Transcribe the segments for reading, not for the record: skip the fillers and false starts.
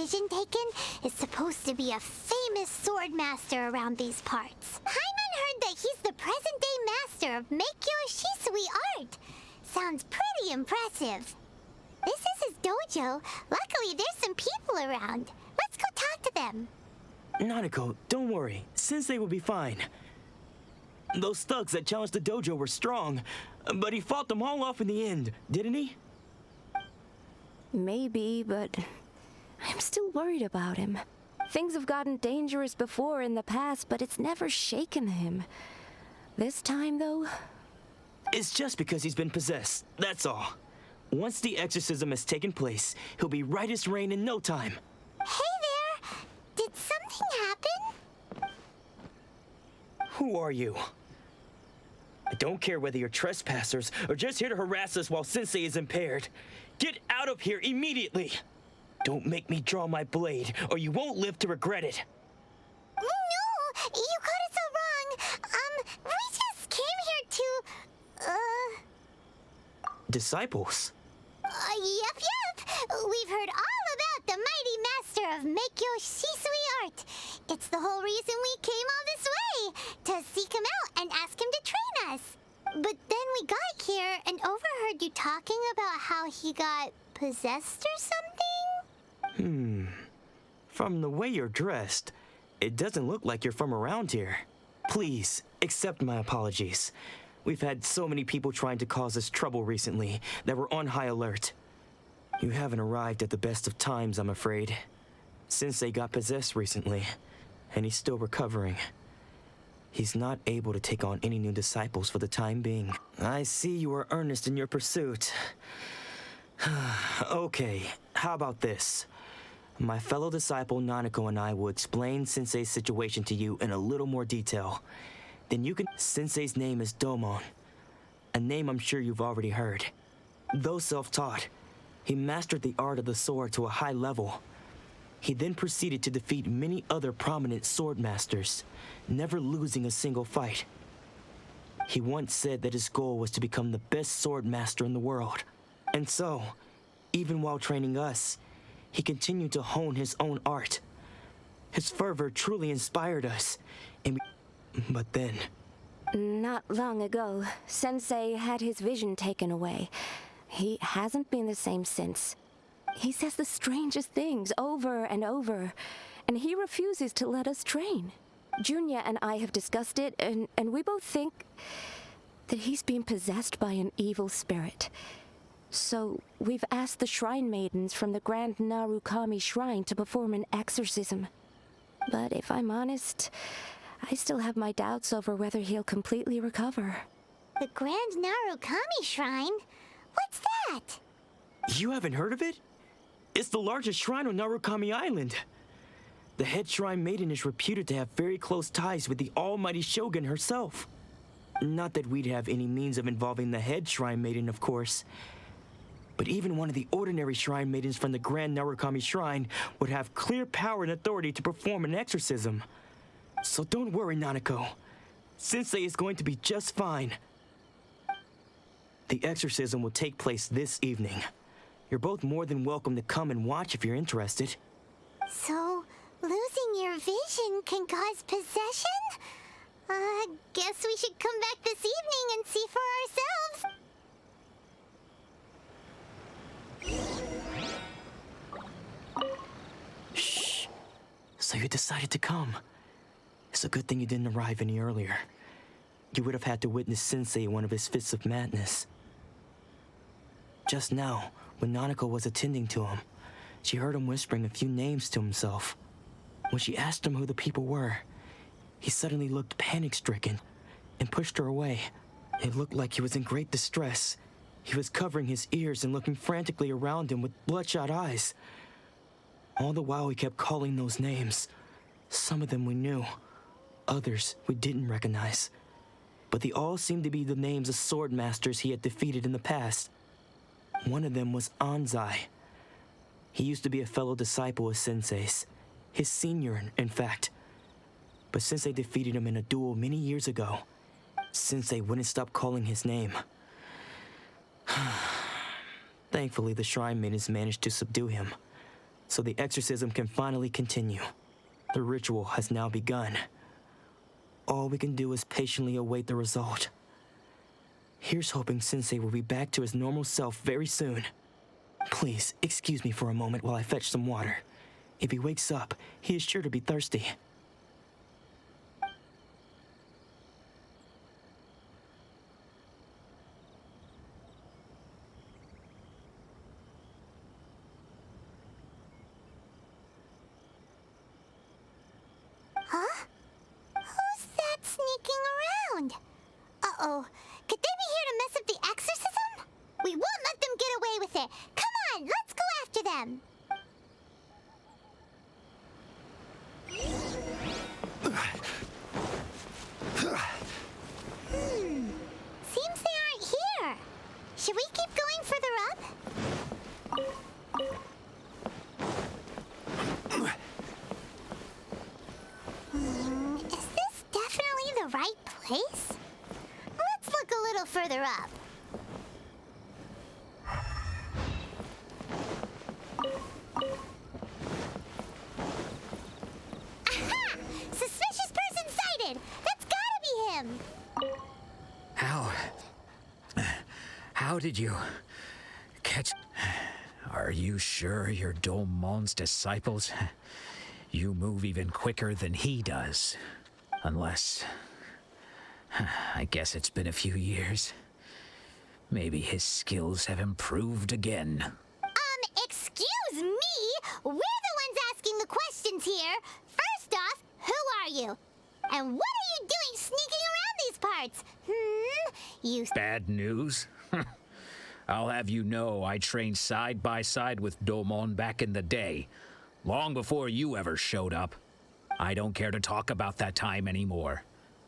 vision taken is supposed to be a famous sword master around these parts. Hyman heard that he's the present-day master of Meikyo Shisui art. Sounds pretty impressive. This is his dojo. Luckily, there's some people around. Let's go talk to them. Nanako, don't worry. Sensei will be fine. Those thugs that challenged the dojo were strong, but he fought them all off in the end, didn't he? Maybe, but I'm still worried about him. Things have gotten dangerous before in the past, but it's never shaken him. This time, though... It's just because he's been possessed, that's all. Once the exorcism has taken place, he'll be right as rain in no time. Hey there! Did something happen? Who are you? I don't care whether you're trespassers or just here to harass us while Sensei is impaired. Get out of here immediately! Don't make me draw my blade, or you won't live to regret it. No! You got it so wrong! We just came here to... Disciples? Yep! We've heard all about the mighty master of Meikyo Shisui art. It's the whole reason we came all this way, to seek him out and ask him to train us. But then we got here and overheard you talking about how he got possessed or something? From the way you're dressed, it doesn't look like you're from around here. Please, accept my apologies. We've had so many people trying to cause us trouble recently that we're on high alert. You haven't arrived at the best of times, I'm afraid. Sensei got possessed recently, and he's still recovering. He's not able to take on any new disciples for the time being. I see you are earnest in your pursuit. Okay, how about this? My fellow disciple Nanako and I will explain Sensei's situation to you in a little more detail. Then you can... Sensei's name is Domon, a name I'm sure you've already heard. Though self-taught, he mastered the art of the sword to a high level. He then proceeded to defeat many other prominent sword masters, never losing a single fight. He once said that his goal was to become the best sword master in the world. And so, even while training us, he continued to hone his own art. His fervor truly inspired us, but then... Not long ago, Sensei had his vision taken away. He hasn't been the same since. He says the strangest things over and over, and he refuses to let us train. Junya and I have discussed it, and we both think that he's been possessed by an evil spirit. So we've asked the shrine maidens from the Grand Narukami shrine to perform an exorcism. But if I'm honest, I still have my doubts over whether he'll completely recover. The Grand Narukami shrine? What's that? You haven't heard of it? It's the largest shrine on Narukami Island. The head shrine maiden is reputed to have very close ties with the almighty shogun herself. Not that we'd have any means of involving the head shrine maiden, of course. But even one of the ordinary shrine maidens from the Grand Narukami shrine would have clear power and authority to perform an exorcism. So don't worry, Nanako. Sensei is going to be just fine. The exorcism will take place this evening. You're both more than welcome to come and watch if you're interested. So, losing your vision can cause possession? Guess we should come back this evening and see for ourselves. Shh. So you decided to come. It's a good thing you didn't arrive any earlier. You would have had to witness Sensei in one of his fits of madness. Just now, when Nanako was attending to him, she heard him whispering a few names to himself. When she asked him who the people were, he suddenly looked panic-stricken and pushed her away. It looked like he was in great distress. He was covering his ears and looking frantically around him with bloodshot eyes. All the while he kept calling those names. Some of them we knew, others we didn't recognize. But they all seemed to be the names of sword masters he had defeated in the past. One of them was Anzai. He used to be a fellow disciple of Sensei's, his senior, in fact. But Sensei defeated him in a duel many years ago. Sensei wouldn't stop calling his name. Thankfully, the shrine maidens managed to subdue him. so the exorcism can finally continue. The ritual has now begun. All we can do is patiently await the result. Here's hoping Sensei will be back to his normal self very soon. Please, excuse me for a moment while I fetch some water. If he wakes up, he is sure to be thirsty. Huh? Who's that sneaking around? Uh-oh. Could they be here to mess up the exorcism? We won't let them get away with it. Come on, let's go after them. Seems they aren't here. Should we keep going further up? Is this definitely the right place? Let's look a little further up. Aha! Suspicious person sighted! That's gotta be him! How did you catch... Are you sure you're Domon's disciples? You move even quicker than he does. Unless... I guess it's been a few years. Maybe his skills have improved again. Excuse me? We're the ones asking the questions here. First off, who are you? And what are you doing sneaking around these parts? You... Bad news? I'll have you know I trained side by side with Domon back in the day, long before you ever showed up. I don't care to talk about that time anymore.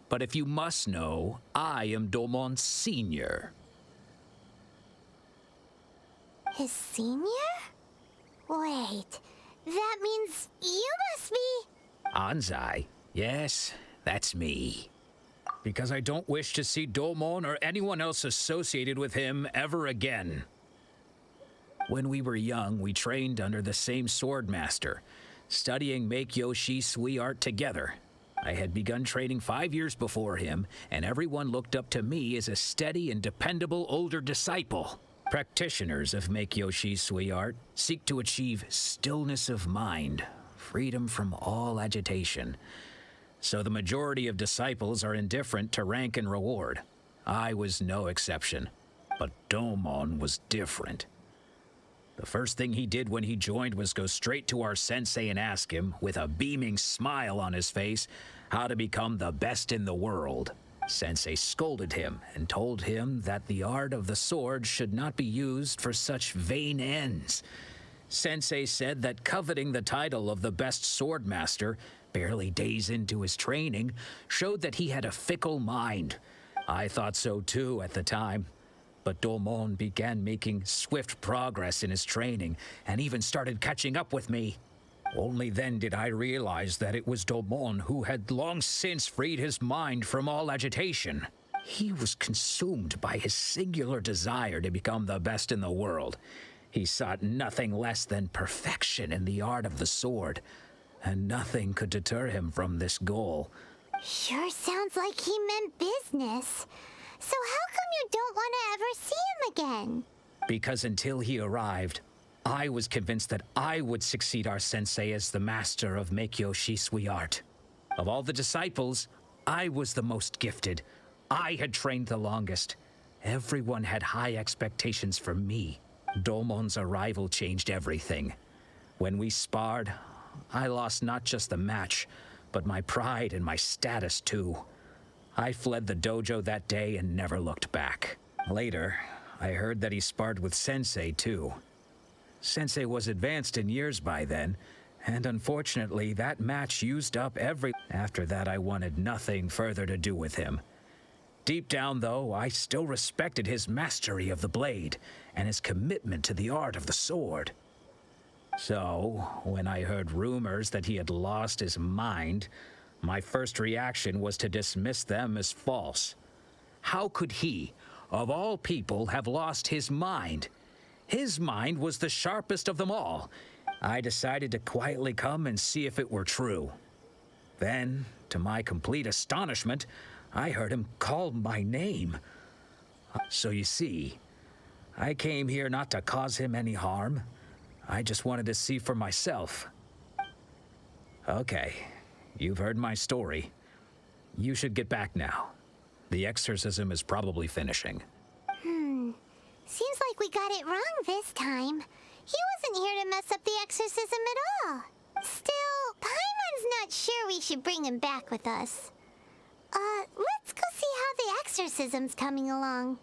But if you must know, I am Domon's senior. His senior? Wait, that means you must be... Anzai? Yes, that's me. Because I don't wish to see Domon or anyone else associated with him ever again. When we were young, we trained under the same sword master, studying Meikyo Shisui art together. I had begun training 5 years before him, and everyone looked up to me as a steady and dependable older disciple. Practitioners of Meikyo Shisui art seek to achieve stillness of mind, freedom from all agitation. So the majority of disciples are indifferent to rank and reward. I was no exception, but Domon was different. The first thing he did when he joined was go straight to our sensei and ask him, with a beaming smile on his face, how to become the best in the world. Sensei scolded him and told him that the art of the sword should not be used for such vain ends. Sensei said that coveting the title of the best sword master, barely days into his training, showed that he had a fickle mind. I thought so too at the time. But Domon began making swift progress in his training and even started catching up with me. Only then did I realize that it was Domon who had long since freed his mind from all agitation. He was consumed by his singular desire to become the best in the world. He sought nothing less than perfection in the art of the sword, and nothing could deter him from this goal. Sure sounds like he meant business. So how come you don't want to ever see him again? Because until he arrived, I was convinced that I would succeed our sensei as the master of Meikyo Shisui art. Of all the disciples, I was the most gifted. I had trained the longest. Everyone had high expectations for me. Domon's arrival changed everything. When we sparred, I lost not just the match, but my pride and my status too. I fled the dojo that day and never looked back. Later, I heard that he sparred with Sensei too. Sensei was advanced in years by then, and unfortunately that match used up every... After that I wanted nothing further to do with him. Deep down though, I still respected his mastery of the blade and his commitment to the art of the sword. So, when I heard rumors that he had lost his mind, my first reaction was to dismiss them as false. How could he, of all people, have lost his mind? His mind was the sharpest of them all. I decided to quietly come and see if it were true. Then, to my complete astonishment, I heard him call my name. So you see, I came here not to cause him any harm. I just wanted to see for myself. Okay, you've heard my story. You should get back now. The exorcism is probably finishing. Seems like we got it wrong this time. He wasn't here to mess up the exorcism at all. Still, Paimon's not sure we should bring him back with us. Let's go see how the exorcism's coming along.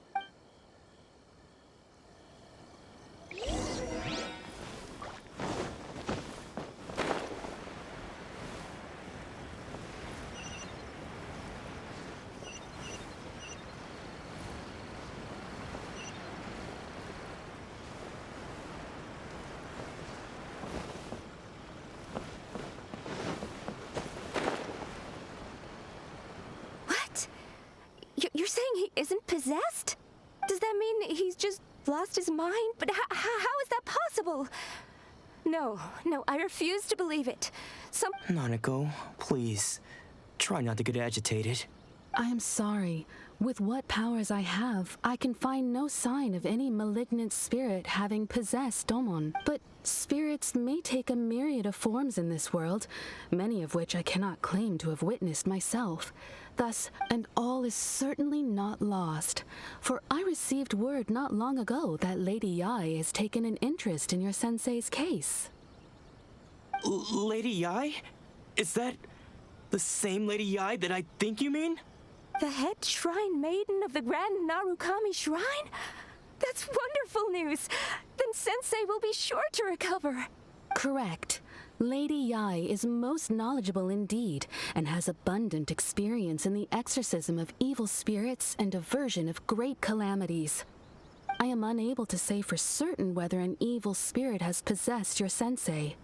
You're saying he isn't possessed? Does that mean he's just lost his mind? But how is that possible? No, I refuse to believe it. Nanako, please. Try not to get agitated. I am sorry. With what powers I have, I can find no sign of any malignant spirit having possessed Domon. But spirits may take a myriad of forms in this world, many of which I cannot claim to have witnessed myself. Thus, and all is certainly not lost, for I received word not long ago that Lady Yai has taken an interest in your sensei's case. Lady Yai? Is that the same Lady Yai that I think you mean? The head shrine maiden of the Grand Narukami Shrine? That's wonderful news! Then Sensei will be sure to recover. Correct. Lady Yai is most knowledgeable indeed, and has abundant experience in the exorcism of evil spirits and aversion of great calamities. I am unable to say for certain whether an evil spirit has possessed your sensei,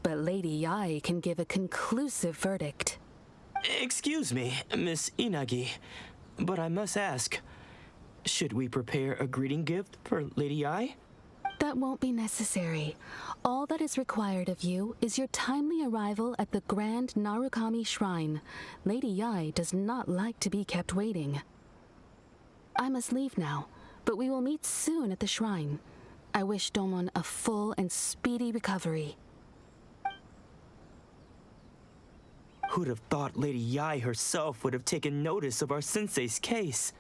but Lady Yai can give a conclusive verdict. Excuse me, Miss Inagi, but I must ask, should we prepare a greeting gift for Lady Yai? That won't be necessary. All that is required of you is your timely arrival at the Grand Narukami Shrine. Lady Yai does not like to be kept waiting. I must leave now, but we will meet soon at the shrine. I wish Domon a full and speedy recovery. Who'd have thought Lady Yai herself would have taken notice of our sensei's case?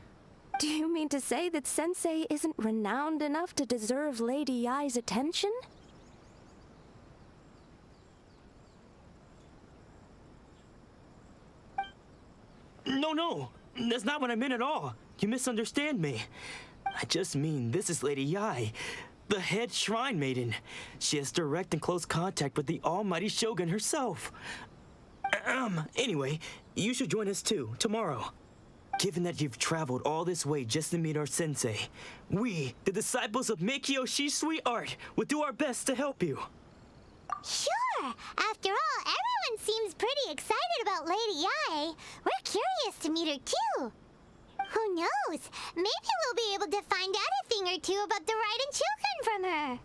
Do you mean to say that Sensei isn't renowned enough to deserve Lady Yai's attention? No, that's not what I meant at all. You misunderstand me. I just mean this is Lady Yai, the head shrine maiden. She has direct and close contact with the almighty Shogun herself. Anyway, you should join us too, tomorrow. Given that you've traveled all this way just to meet our sensei, we, the disciples of Miko Shisui Art, will do our best to help you. Sure! After all, everyone seems pretty excited about Lady Yai. We're curious to meet her too. Who knows? Maybe we'll be able to find out a thing or two about the Raiden children from her.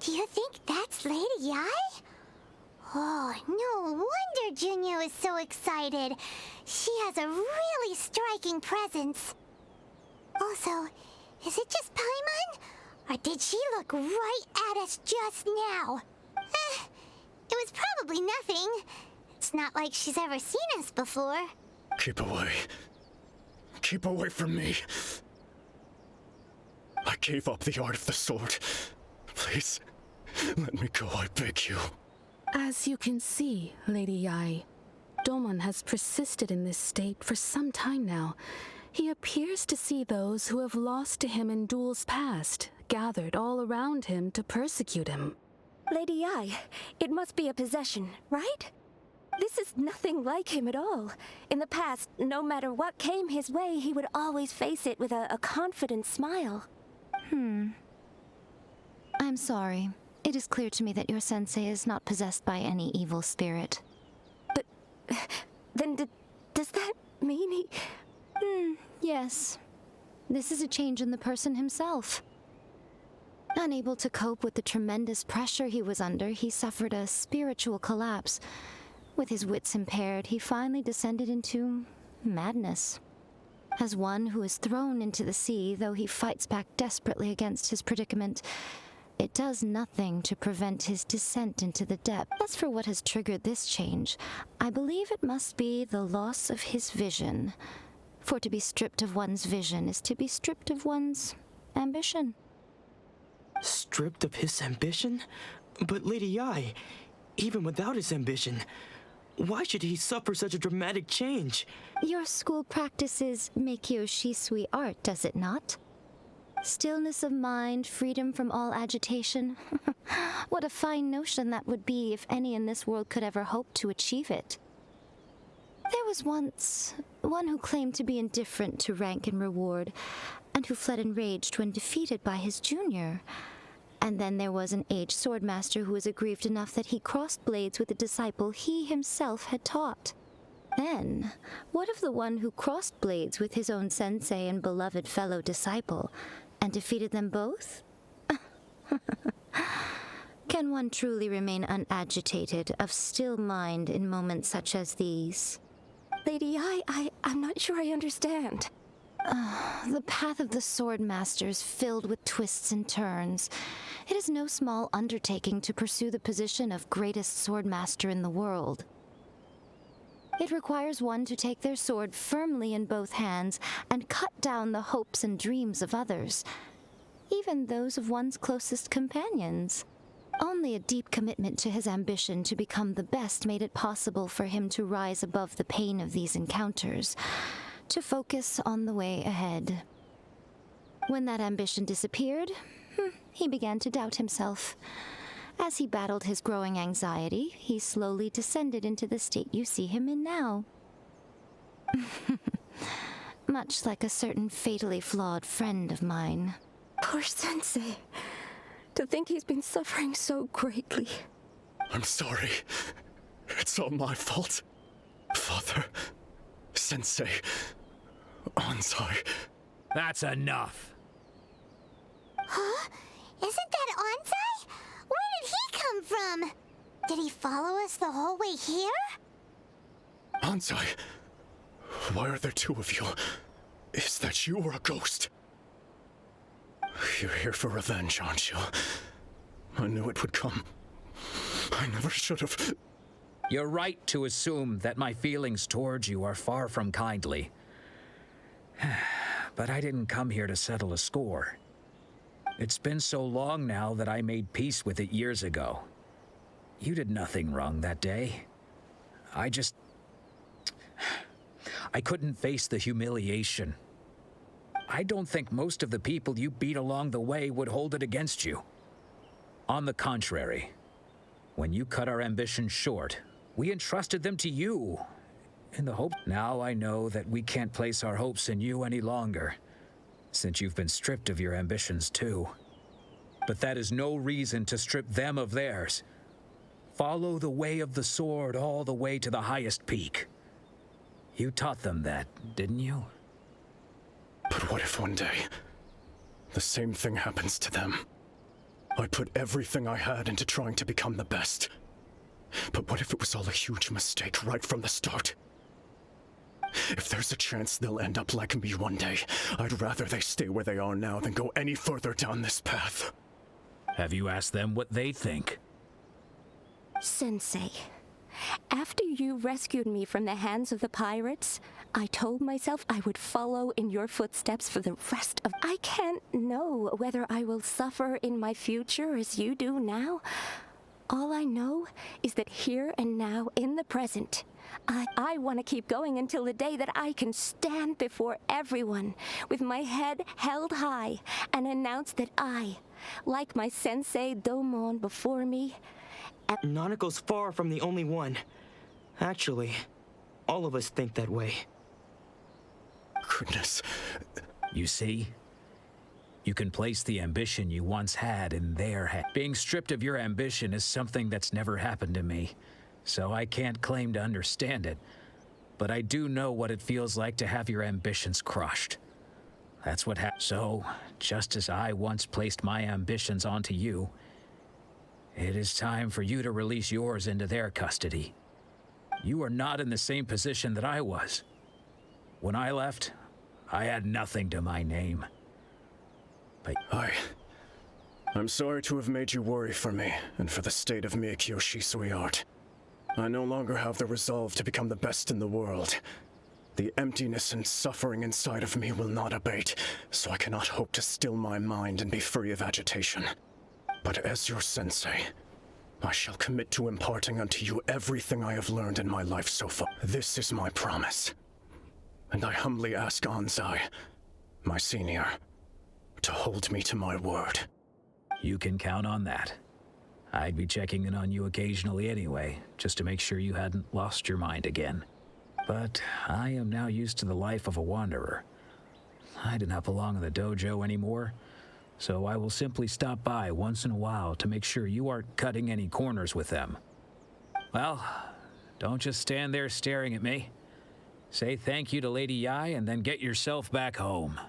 Do you think that's Lady Yai? Oh, no wonder Junyo is so excited. She has a really striking presence. Also, is it just Paimon? Or did she look right at us just now? It was probably nothing. It's not like she's ever seen us before. Keep away. Keep away from me. I gave up the art of the sword. Please, let me go, I beg you. As you can see, Lady Yai, Domon has persisted in this state for some time now. He appears to see those who have lost to him in duels past, gathered all around him to persecute him. Lady Ai, it must be a possession, right? This is nothing like him at all. In the past, no matter what came his way, he would always face it with a confident smile. I'm sorry. It is clear to me that your sensei is not possessed by any evil spirit. But then does that mean he... Yes. This is a change in the person himself. Unable to cope with the tremendous pressure he was under, he suffered a spiritual collapse. With his wits impaired, he finally descended into madness. As one who is thrown into the sea, though he fights back desperately against his predicament, it does nothing to prevent his descent into the depths. As for what has triggered this change, I believe it must be the loss of his vision. For to be stripped of one's vision is to be stripped of one's ambition. Stripped of his ambition? But Lady Ai, even without his ambition, why should he suffer such a dramatic change? Your school practices Meikyo Shisui art, does it not? Stillness of mind, freedom from all agitation. What a fine notion that would be if any in this world could ever hope to achieve it. There was once one who claimed to be indifferent to rank and reward, and who fled enraged when defeated by his junior. And then there was an aged swordmaster who was aggrieved enough that he crossed blades with a disciple he himself had taught. Then, what of the one who crossed blades with his own sensei and beloved fellow disciple, and defeated them both? Can one truly remain unagitated, of still mind in moments such as these? Lady Ai, I'm not sure I understand. The path of the swordmaster is filled with twists and turns. It is no small undertaking to pursue the position of greatest swordmaster in the world. It requires one to take their sword firmly in both hands and cut down the hopes and dreams of others, even those of one's closest companions. Only a deep commitment to his ambition to become the best made it possible for him to rise above the pain of these encounters, to focus on the way ahead. When that ambition disappeared, he began to doubt himself. As he battled his growing anxiety, he slowly descended into the state you see him in now. Much like a certain fatally flawed friend of mine. Poor sensei. To think he's been suffering so greatly. I'm sorry. It's all my fault. Father, Sensei, Ansai. That's enough. Huh? Isn't that Ansai? Where did he come from? Did he follow us the whole way here? Ansai, why are there two of you? Is that you or a ghost? You're here for revenge, aren't you? I knew it would come. I never should have. You're right to assume that my feelings towards you are far from kindly. But I didn't come here to settle a score. It's been so long now that I made peace with it years ago. You did nothing wrong that day. I couldn't face the humiliation. I don't think most of the people you beat along the way would hold it against you. On the contrary, when you cut our ambitions short, we entrusted them to you, in the hope. Now I know that we can't place our hopes in you any longer, since you've been stripped of your ambitions too. But that is no reason to strip them of theirs. Follow the way of the sword all the way to the highest peak. You taught them that, didn't you? But what if one day, the same thing happens to them? I put everything I had into trying to become the best. But what if it was all a huge mistake right from the start? If there's a chance they'll end up like me one day, I'd rather they stay where they are now than go any further down this path. Have you asked them what they think? Sensei, after you rescued me from the hands of the pirates, I told myself I would follow in your footsteps for the rest of... I can't know whether I will suffer in my future as you do now. All I know is that here and now, in the present, I want to keep going until the day that I can stand before everyone with my head held high and announce that I, like my sensei Domon before me, Nanako's far from the only one. Actually, all of us think that way. Goodness. You see? You can place the ambition you once had in their head. Being stripped of your ambition is something that's never happened to me, so I can't claim to understand it. But I do know what it feels like to have your ambitions crushed. That's what happened. So, just as I once placed my ambitions onto you, it is time for you to release yours into their custody. You are not in the same position that I was. When I left, I had nothing to my name. But I'm sorry to have made you worry for me, and for the state of Miko Shisui art. I no longer have the resolve to become the best in the world. The emptiness and suffering inside of me will not abate, so I cannot hope to still my mind and be free of agitation. But as your sensei, I shall commit to imparting unto you everything I have learned in my life so far. This is my promise. And I humbly ask Anzai, my senior, to hold me to my word. you can count on that. I'd be checking in on you occasionally anyway, just to make sure you hadn't lost your mind again. But I am now used to the life of a wanderer. I do not belong in the dojo anymore, so I will simply stop by once in a while to make sure you aren't cutting any corners with them. Well, don't just stand there staring at me. Say thank you to Lady Yai and then get yourself back home.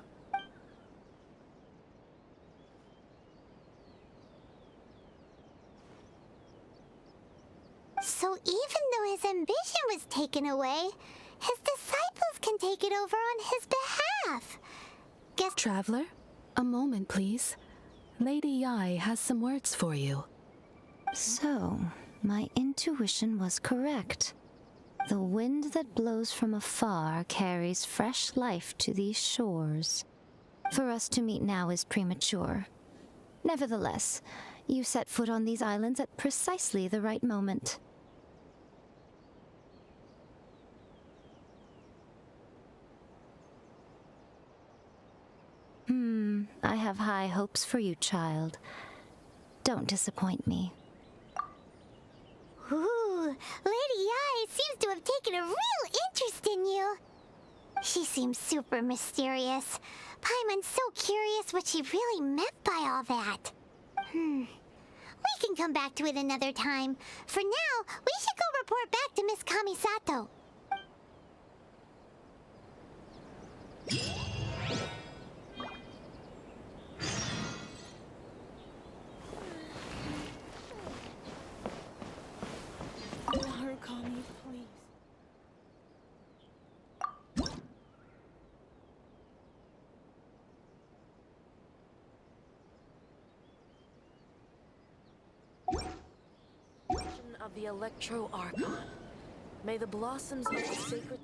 So even though his ambition was taken away, his disciples can take it over on his behalf. Guess Traveler, a moment, please. Lady Yai has some words for you. So, my intuition was correct. The wind that blows from afar carries fresh life to these shores. For us to meet now is premature. Nevertheless, you set foot on these islands at precisely the right moment. I have high hopes for you, child. Don't disappoint me. Ooh, Lady Yai seems to have taken a real interest in you. She seems super mysterious. Paimon's so curious what she really meant by all that. We can come back to it another time. For now, we should go report back to Miss Kamisato. Narukami, please. Of the Electro Archon. May the blossoms of the sacred